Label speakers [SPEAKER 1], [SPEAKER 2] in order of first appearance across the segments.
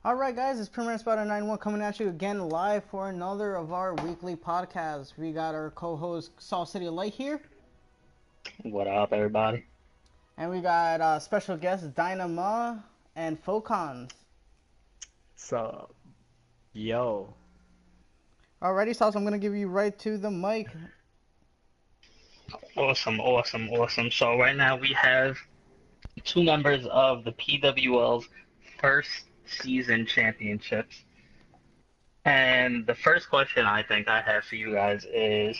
[SPEAKER 1] Alright guys, it's Primera 91 coming at you again live for another of our weekly podcasts. We got our co-host SauceCityLitee here.
[SPEAKER 2] What up, everybody?
[SPEAKER 1] And we got special guests Dynamuh and Folkonz.
[SPEAKER 3] So,
[SPEAKER 4] yo.
[SPEAKER 1] Alrighty, Sauce, I'm going to give you right to the mic.
[SPEAKER 2] Awesome. So right now we have two members of the PWL's first season championships. And the first question I think I have for you guys is,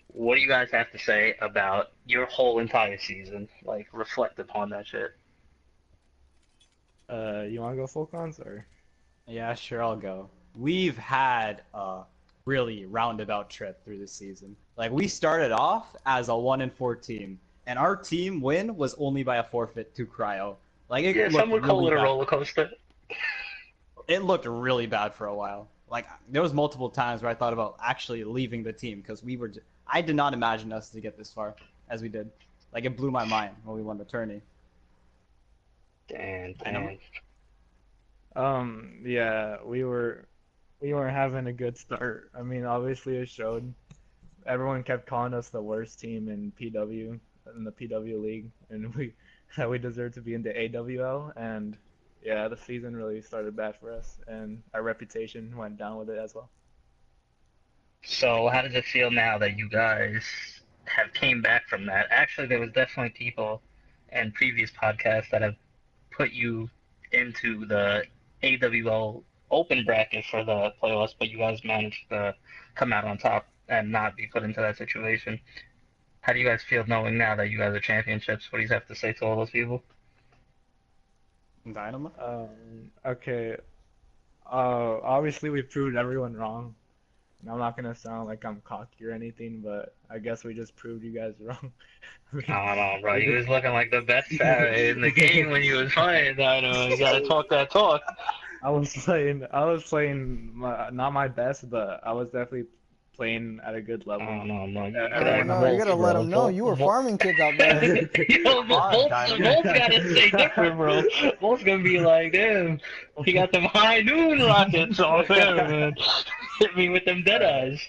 [SPEAKER 2] what do you guys have to say about your whole entire season? Like, reflect upon that shit.
[SPEAKER 3] you want to go Folkonz or?
[SPEAKER 4] Yeah, sure, I'll go. We've had a really roundabout trip through this season. Like, we started off as a 1-4 team, and our team win was only by a forfeit to Cryo. Like, it
[SPEAKER 2] Some would call it a roller coaster.
[SPEAKER 4] It looked really bad for a while. Like, there was multiple times where I thought about actually leaving the team because I did not imagine us to get this far as we did. Like, it blew my mind when we won the tourney.
[SPEAKER 2] Damn.
[SPEAKER 3] Yeah, we weren't having a good start. I mean, obviously it showed. Everyone kept calling us the worst team in the PW league, and we deserved to be in the AWL. And yeah, the season really started bad for us, and our reputation went down with it as well.
[SPEAKER 2] So how does it feel now that you guys have came back from that? Actually, there was definitely people in previous podcasts that have put you into the AWL open bracket for the playoffs, but you guys managed to come out on top and not be put into that situation. How do you guys feel knowing now that you guys are championships? What do you have to say to all those people?
[SPEAKER 4] Dynamo?
[SPEAKER 3] Okay. Obviously we proved everyone wrong. And I'm not gonna sound like I'm cocky or anything, but I guess we just proved you guys wrong.
[SPEAKER 2] I don't know, bro. You was looking like the best Saturday in the game when you was playing. I know you gotta talk that talk.
[SPEAKER 3] I was playing not my best, but I was definitely playing at a good level.
[SPEAKER 2] I don't know, bro.
[SPEAKER 1] You gotta let them know you were farming kids out there.
[SPEAKER 2] Yo, Volt's gotta stay different, bro. Volt's gonna be like, damn, he got them high noon rockets on there, man. Hit me with them dead eyes.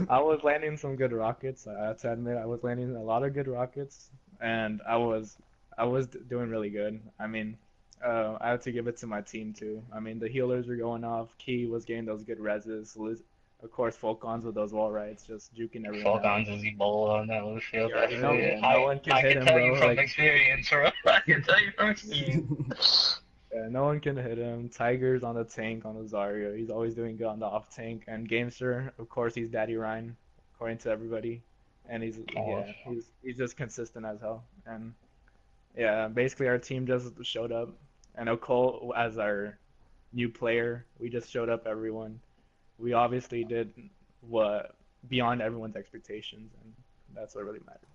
[SPEAKER 3] I was landing some good rockets. I have to admit, I was landing a lot of good rockets, and I was doing really good. I mean, I have to give it to my team too. I mean, the healers were going off. Key was getting those good reses. Of course, Folkonz with those wall rides, just juking everyone
[SPEAKER 2] Folkonz is Ebola on that loose field.
[SPEAKER 3] No one can hit him,
[SPEAKER 2] tell
[SPEAKER 3] bro.
[SPEAKER 2] you from experience, bro. I can tell you from experience.
[SPEAKER 3] Yeah, no one can hit him. Tiger's on the tank on the Zarya. He's always doing good on the off tank. And Gamester, of course, he's Daddy Ryan, according to everybody. And he's just consistent as hell. And yeah, basically our team just showed up. And Occult as our new player, we just showed up everyone. We obviously did what beyond everyone's expectations, and that's what really mattered.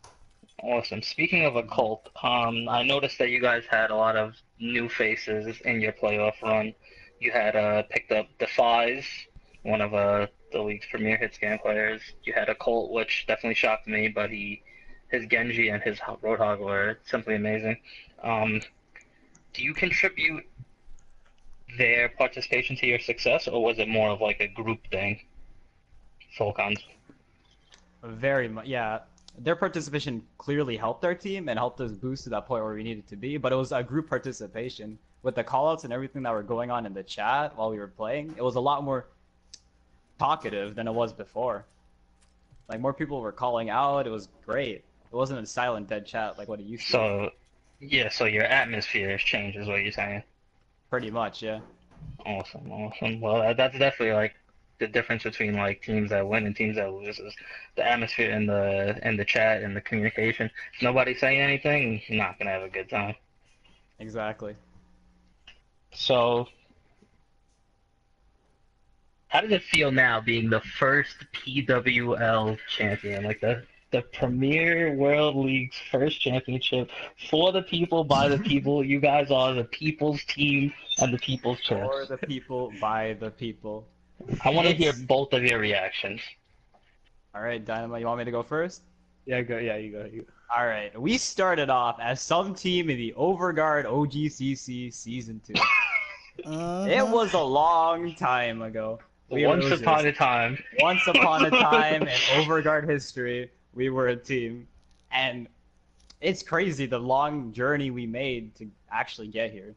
[SPEAKER 2] Awesome. Speaking of Occult, I noticed that you guys had a lot of new faces in your playoff run. You had picked up Defies, one of the league's premier hit scan players. You had Occult, which definitely shocked me, but his Genji and his Roadhog were simply amazing. Do you contribute their participation to your success, or was it more of like a group thing? Folkonz.
[SPEAKER 4] Very much, yeah. Their participation clearly helped our team and helped us boost to that point where we needed to be, but it was a group participation. With the callouts and everything that were going on in the chat while we were playing, it was a lot more talkative than it was before. Like, more people were calling out, it was great. It wasn't a silent dead chat like what it used to be.
[SPEAKER 2] So, yeah, so your atmosphere has changed is what you're saying.
[SPEAKER 4] Pretty much, yeah.
[SPEAKER 2] Awesome. Well, that's definitely like the difference between like teams that win and teams that lose is the atmosphere in the chat and the communication. If nobody's saying anything, you're not gonna have a good time.
[SPEAKER 4] Exactly.
[SPEAKER 2] So, how does it feel now being the first PWL champion, like the Premier World League's first championship for the people, by the people? You guys are the people's team and the people's champs.
[SPEAKER 4] For the people, by the people.
[SPEAKER 2] I want to hear both of your reactions.
[SPEAKER 4] All right, Dynamo, you want me to go first?
[SPEAKER 3] Yeah, go. Yeah, you go.
[SPEAKER 4] All right, we started off as some team in the Overguard OGCC Season 2. It was a long time ago.
[SPEAKER 2] Once upon a time.
[SPEAKER 4] Once upon a time in Overguard history, we were a team. And it's crazy the long journey we made to actually get here.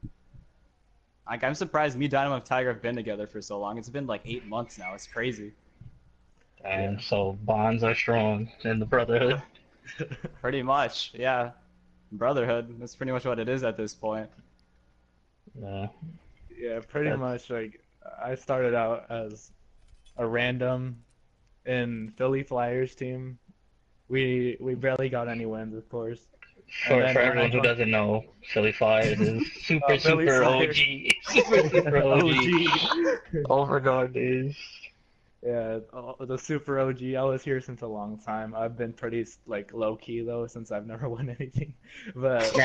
[SPEAKER 4] Like, I'm surprised me, Dynamuh, and Tiger have been together for so long. It's been like 8 months now. It's crazy.
[SPEAKER 2] And so bonds are strong in the brotherhood.
[SPEAKER 4] Pretty much, yeah. Brotherhood. That's pretty much what it is at this point.
[SPEAKER 2] Yeah.
[SPEAKER 3] Yeah, pretty much. Like, I started out as a random in Philly Flyers team. We barely got any wins, of course.
[SPEAKER 2] For everyone who doesn't know, Philly Flyers is super OG. Super OG. Overguard is.
[SPEAKER 3] Yeah, the super OG. I was here since a long time. I've been pretty like low key though, since I've never won anything. But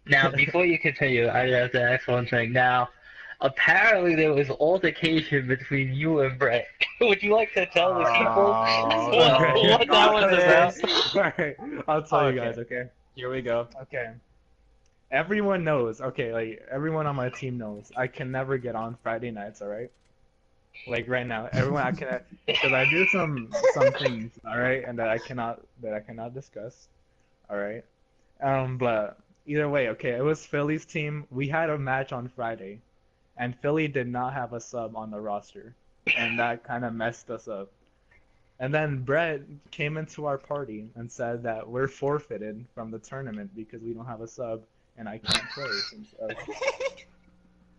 [SPEAKER 2] now before you continue, I have to ask one thing. Now, apparently there was altercation between you and Brett. Would you like to tell the people what that was about?
[SPEAKER 3] Alright, I'll tell you guys. Okay.
[SPEAKER 4] Here we go.
[SPEAKER 3] Okay. Everyone knows. Okay, like everyone on my team knows. I can never get on Friday nights. All right. Like right now, everyone I can because I do some things. All right, and that I cannot discuss. All right. But either way, okay. It was Philly's team. We had a match on Friday, and Philly did not have a sub on the roster, and that kind of messed us up. And then Brett came into our party and said that we're forfeited from the tournament because we don't have a sub and I can't play.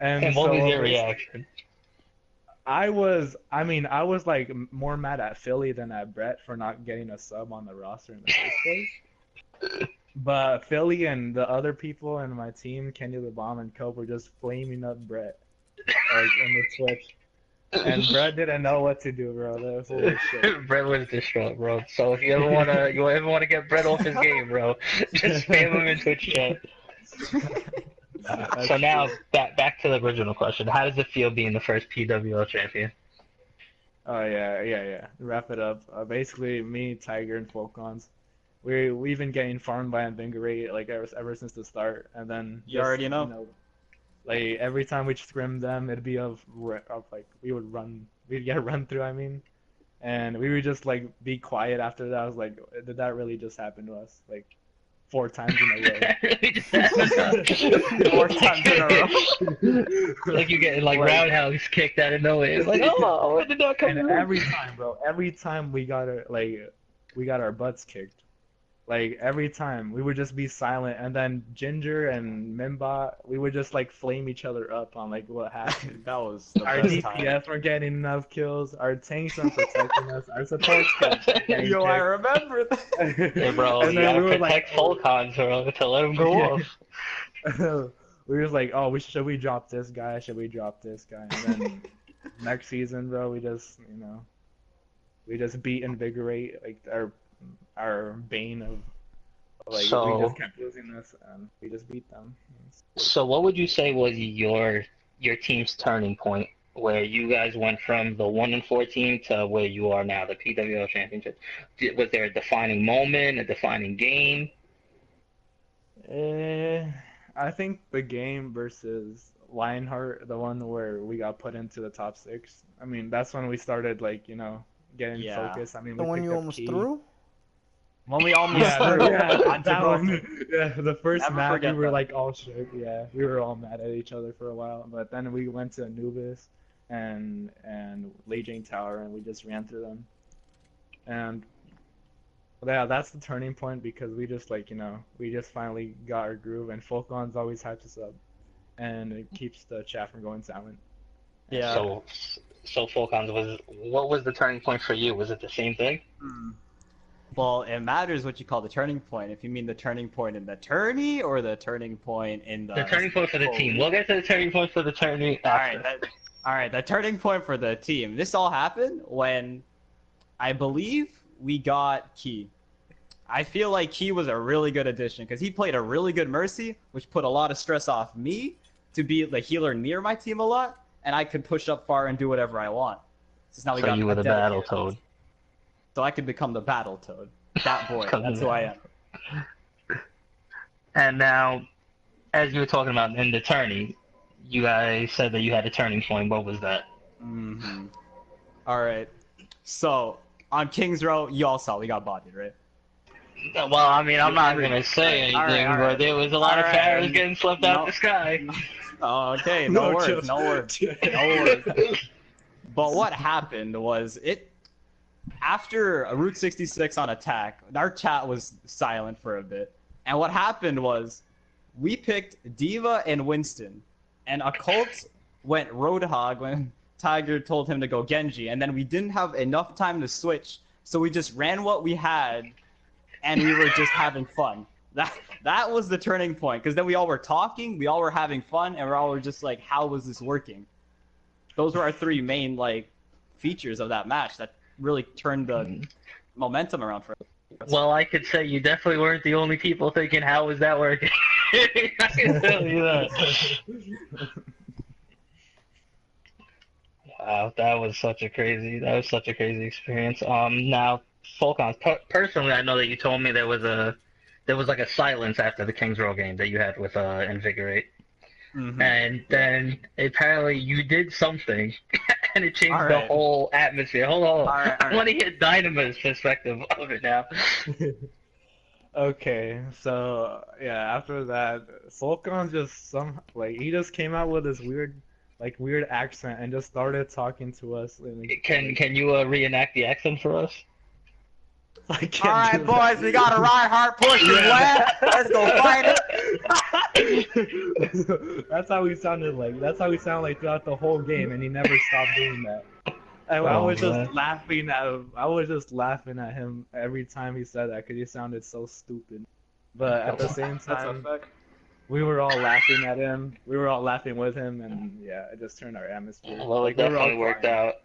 [SPEAKER 3] And
[SPEAKER 2] what
[SPEAKER 3] so
[SPEAKER 2] was your reaction?
[SPEAKER 3] I was like more mad at Philly than at Brett for not getting a sub on the roster in the first place. But Philly and the other people in my team, Kenny the Bomb and Cope, were just flaming up Brett like in the Twitch. And Brett didn't know what to do, bro. That was holy shit.
[SPEAKER 2] Brett was distraught, bro. So if you ever wanna get Brett off his game, bro, just spam him in Twitch chat. So now back to the original question. How does it feel being the first PWL champion?
[SPEAKER 3] Oh yeah. Wrap it up. Basically, me, Tiger, and Folkonz, we've been getting farmed by Invigorate like ever since the start, and then
[SPEAKER 4] You already know.
[SPEAKER 3] Like every time we scrim them, it'd be of like we'd get run through. I mean, and we would just like be quiet after that. I was like, did that really just happen to us? Like 4 times in a row.
[SPEAKER 4] 4 times in a row.
[SPEAKER 2] Like you getting like roundhouse kicked out of nowhere. It's like, oh, where did that come from?
[SPEAKER 3] And every time, bro, every time we got our butts kicked. Like every time we would just be silent, and then Ginger and Mimbot, we would just like flame each other up on like what happened.
[SPEAKER 4] That was the
[SPEAKER 3] Our
[SPEAKER 4] best
[SPEAKER 3] DPS weren't getting enough kills. Our tanks weren't protecting us. Our supports getting
[SPEAKER 4] Yo, I remember that.
[SPEAKER 2] Hey, bro, you gotta protect Folkonz, bro, to let him go off.
[SPEAKER 3] We was like, oh, should we drop this guy? Should we drop this guy? And then next season, bro, we just beat Invigorate, like our bane of like we just kept losing this and we just beat them.
[SPEAKER 2] So what would you say was your team's turning point where you guys went from the 1-4 team to where you are now, the PWL championship? Was there a defining moment, a defining game?
[SPEAKER 3] I think the game versus Lionheart, the one where we got put into the top 6. I mean, that's when we started like, getting focused. I mean,
[SPEAKER 1] the one you almost threw?
[SPEAKER 4] When we almost threw.
[SPEAKER 3] That one. Yeah, the first match we were like all shook. Yeah, we were all mad at each other for a while, but then we went to Anubis and Legion Tower and we just ran through them. And yeah, that's the turning point because we just we just finally got our groove, and Folkonz always hypes us up and it keeps the chat from going silent.
[SPEAKER 2] Yeah. So Folkonz, what was the turning point for you? Was it the same thing?
[SPEAKER 4] Well, it matters what you call the turning point. If you mean the turning point in the tourney or the turning point in the...
[SPEAKER 2] The turning point for the team. We'll get to the turning point for the tourney after.
[SPEAKER 4] Alright, the turning point for the team. This all happened when I believe we got Key. I feel like Key was a really good addition because he played a really good Mercy, which put a lot of stress off me to be the healer near my team a lot, and I could push up far and do whatever I want.
[SPEAKER 2] So you were the battle toad.
[SPEAKER 4] So I could become the battle toad. That boy. That's who I am.
[SPEAKER 2] And now, as you were talking about in the tourney, you guys said that you had a turning point. What was that?
[SPEAKER 4] Mm-hmm. All right. So on Kings Row, you all saw we got bodied, right?
[SPEAKER 2] Well, I mean, I'm not gonna say anything,
[SPEAKER 4] all right.
[SPEAKER 2] but there was a lot of pharaohs getting swept out the sky.
[SPEAKER 4] Oh, okay, no words. But what happened was after a Route 66 on attack, our chat was silent for a bit. And what happened was we picked Diva and Winston. And Occult went Roadhog when Tiger told him to go Genji. And then we didn't have enough time to switch. So we just ran what we had. And we were just having fun. That was the turning point. Because then we all were talking, we all were having fun, and we all were just like, how was this working? Those were our three main features of that match that really turned the momentum around for us.
[SPEAKER 2] Well, I could say you definitely weren't the only people thinking, how is that working? I can tell you that. Wow, that was such a crazy experience. Now, Folkonz, personally, I know that you told me there was like a silence after the Kings Row game that you had with Invigorate. Mm-hmm. And then apparently you did something, and it changed the whole atmosphere. Hold on. I want to hear Dynamuh's perspective of it now.
[SPEAKER 3] Okay, so yeah, after that, Folkonz just he just came out with this weird accent and just started talking to us.
[SPEAKER 2] Can you reenact the accent for us?
[SPEAKER 4] Alright, boys, we got a Reinhardt pushing left. Let's go fight
[SPEAKER 3] it. That's how he sounded like. That's how he sounded like throughout the whole game, and he never stopped doing that. I was just laughing at him. I was just laughing at him every time he said that because he sounded so stupid. But at the same time, we were all laughing at him. We were all laughing with him, and yeah, it just turned our atmosphere.
[SPEAKER 2] Well, it definitely worked out.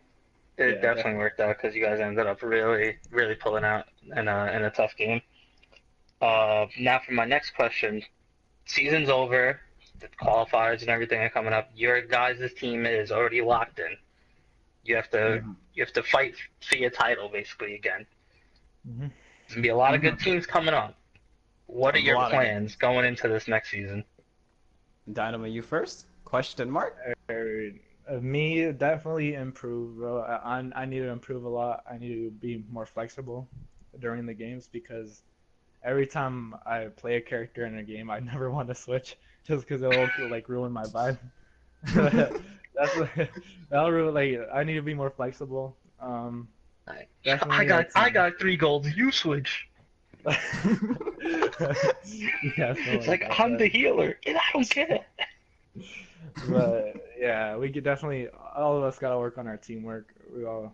[SPEAKER 2] It definitely worked out because you guys ended up really, really pulling out in a tough game. Now for my next question, season's over, the qualifiers and everything are coming up. Your guys' team is already locked in. You have to fight for your title basically again. Mm-hmm. There's gonna be a lot of good teams coming up. What are your plans going into this next season?
[SPEAKER 4] Dynamuh, you first? Question mark?
[SPEAKER 3] Me, definitely improve, bro. I need to improve a lot. I need to be more flexible during the games because every time I play a character in a game, I never want to switch just because it'll ruin my vibe. That'll ruin. I need to be more flexible.
[SPEAKER 2] I got 3 golds. You switch. It's like I'm the healer, and I don't care.
[SPEAKER 3] But yeah, we could definitely, all of us gotta work on our teamwork. We all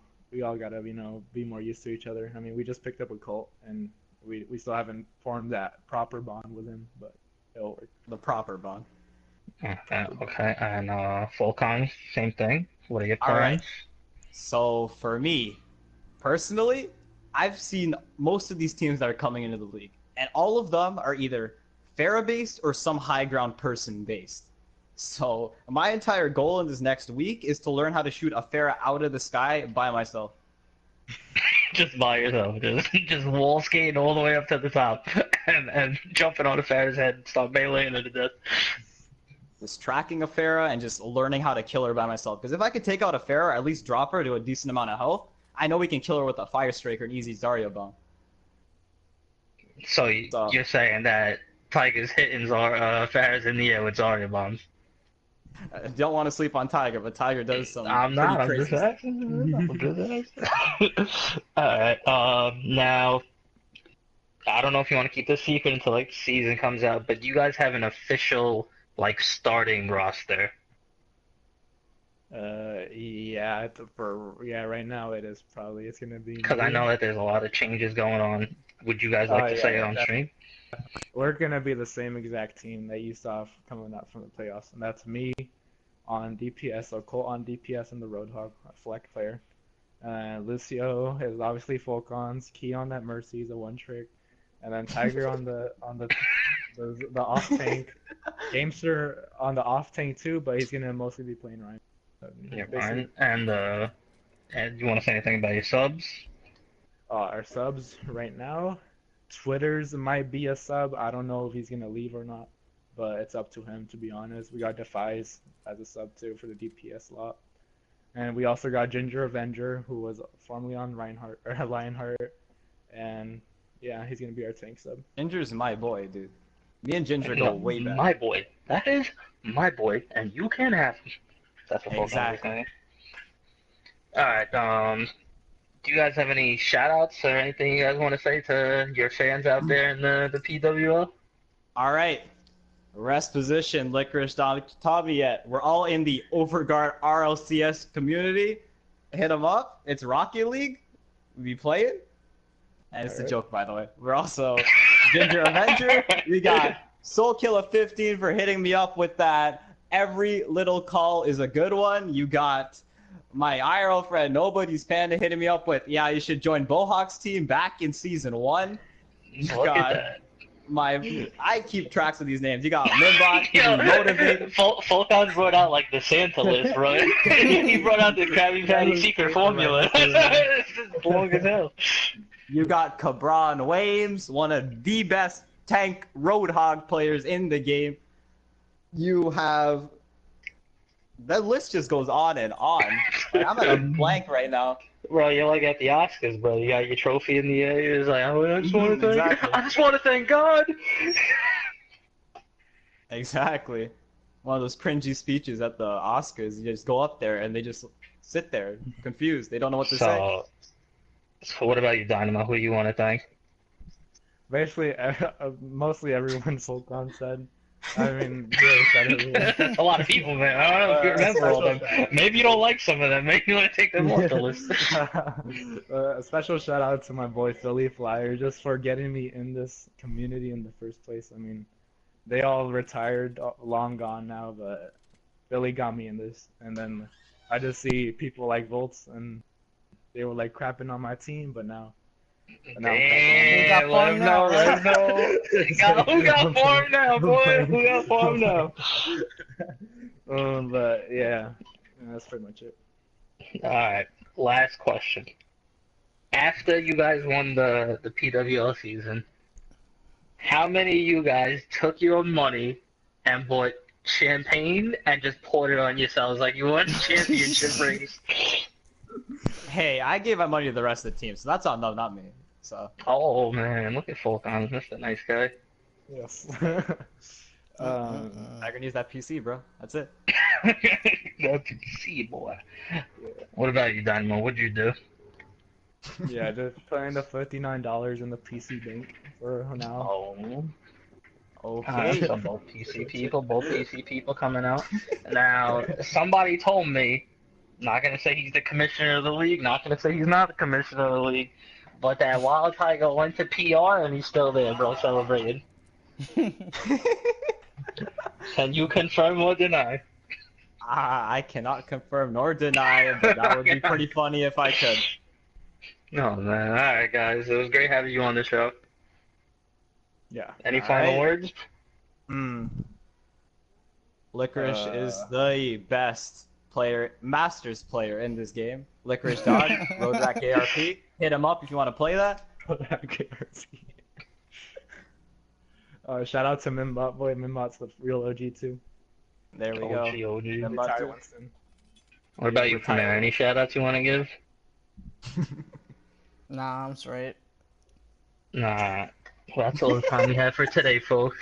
[SPEAKER 3] gotta be more used to each other. I mean, we just picked up a Colt, and we still haven't formed that proper bond with him, but it'll work.
[SPEAKER 4] The proper bond.
[SPEAKER 2] Okay, and Folkonz, same thing. What are your plans?
[SPEAKER 4] All right. So for me, personally, I've seen most of these teams that are coming into the league, and all of them are either Pharah based or some high ground person based. So my entire goal in this next week is to learn how to shoot a Pharah out of the sky by myself.
[SPEAKER 2] Just by yourself, just wall skating all the way up to the top, and jumping on a Pharah's head, and start meleeing her to death.
[SPEAKER 4] Just tracking a Pharah and just learning how to kill her by myself. Because if I could take out a Pharah, or at least drop her to a decent amount of health, I know we can kill her with a Fire Strike or an easy Zarya bomb.
[SPEAKER 2] So you're saying that Tiger's hitting Pharahs in the air with Zarya bombs?
[SPEAKER 4] I don't want to sleep on Tiger, but Tiger does some.
[SPEAKER 2] I'm just asking. Alright, now, I don't know if you want to keep this secret until the season comes out, but you guys have an official starting roster.
[SPEAKER 3] Right now it's gonna be.
[SPEAKER 2] Because I know that there's a lot of changes going on. Would you guys like to say it on stream?
[SPEAKER 3] We're gonna be the same exact team that you saw coming out from the playoffs, and that's me on DPS, so Colt on DPS and the Roadhog, Fleck player. Lucio is obviously Folkonz, Key on that Mercy is a one trick, and then Tiger on the off tank, Gamester on the off tank too, but he's gonna mostly be playing Ryan.
[SPEAKER 2] Yeah, Ryan. And you want to say anything about your subs?
[SPEAKER 3] Our subs right now. Twitter's might be a sub. I don't know if he's gonna leave or not, but it's up to him, to be honest. We got Defies as a sub too for the DPS slot. And we also got Ginger Avenger, who was formerly on Lionheart. And yeah, he's going to be our tank sub.
[SPEAKER 4] Ginger's my boy, dude. Me and Ginger go way back.
[SPEAKER 2] My boy. That is my boy, and you can have him. That's what
[SPEAKER 4] Exactly.
[SPEAKER 2] Alright, do you guys have any shout-outs or anything you guys want to say to your fans out there in the PWL?
[SPEAKER 4] All right. Rest position, Licorice, Tommy yet. We're all in the Overguard RLCS community. Hit them up. It's Rocket League. We be playing. And it's a joke, by the way. We're also Ginger Avenger. We got Soul Killer 15 for hitting me up with that. Every little call is a good one. You got my IRL friend, Nobody's Panda, hitting me up with, yeah, you should join Bohawk's team back in season 1.
[SPEAKER 2] Look at that.
[SPEAKER 4] I keep tracks of these names. You got Mimbot, Motivate.
[SPEAKER 2] Folkonz brought out like the Santa list, right? He brought out the Krabby Patty secret formula. It's just long as hell.
[SPEAKER 4] You got Cabron Wames, one of the best tank Roadhog players in the game. You have... That list just goes on and on. Like, I'm at a blank right now.
[SPEAKER 2] Bro, you're like at the Oscars, bro. You got your trophy in the air. You're just like, oh, I just want to thank God.
[SPEAKER 4] Exactly. One of those cringy speeches at the Oscars. You just go up there and they just sit there confused. They don't know what to say.
[SPEAKER 2] So what about you, Dynamuh? Who do you want to thank?
[SPEAKER 3] Basically, mostly everyone Folkonz said. I mean, yeah, said it.
[SPEAKER 2] That's a lot of people, man. I don't know if you remember all of them. Maybe you don't like some of them. Maybe you want to take them off the list.
[SPEAKER 3] A special shout out to my boy Philly Flyer just for getting me in this community in the first place. I mean, they all retired, long gone now, but Philly got me in this. And then I just see people like Volts, and they were like crapping on my team, but now.
[SPEAKER 2] Damn, let him know, Who got farm now, boy? Who got farm now?
[SPEAKER 3] But yeah, that's pretty much it.
[SPEAKER 2] Alright, last question. After you guys won the PWL season, how many of you guys took your money and bought champagne and just poured it on yourselves like you won the championship race?
[SPEAKER 4] Hey, I gave my money to the rest of the team, so that's on them, not me. So.
[SPEAKER 2] Oh man, look at Folkonz, Mr. Nice Guy.
[SPEAKER 3] Yes.
[SPEAKER 4] I can use that PC, bro. That's it.
[SPEAKER 2] That PC, boy. What about you, Dynamuh? What'd you do?
[SPEAKER 3] Yeah, just putting the $59 in the PC bank for now.
[SPEAKER 2] Oh.
[SPEAKER 4] Okay.
[SPEAKER 2] So both PC people coming out. Now, somebody told me, not gonna say he's the commissioner of the league, not gonna say he's not the commissioner of the league, but that Wild Tiger went to PR and he's still there, bro, celebrating. Can you confirm or deny?
[SPEAKER 4] I cannot confirm nor deny, but that would be pretty funny if I could.
[SPEAKER 2] No, man. Alright, guys. It was great having you on the show.
[SPEAKER 3] Yeah.
[SPEAKER 2] Any final words?
[SPEAKER 4] Licorice is the best player, Masters player in this game. Licorice Dog, Roadback ARP. Hit him up if you want to play that.
[SPEAKER 3] Shout out to Mimbot, boy. Mimbot's the real OG too.
[SPEAKER 4] There we go.
[SPEAKER 2] OG. What about you, Primera? Any shout outs you want to give?
[SPEAKER 1] Nah, I'm straight.
[SPEAKER 2] Nah. Well, that's all the time we have for today, folks.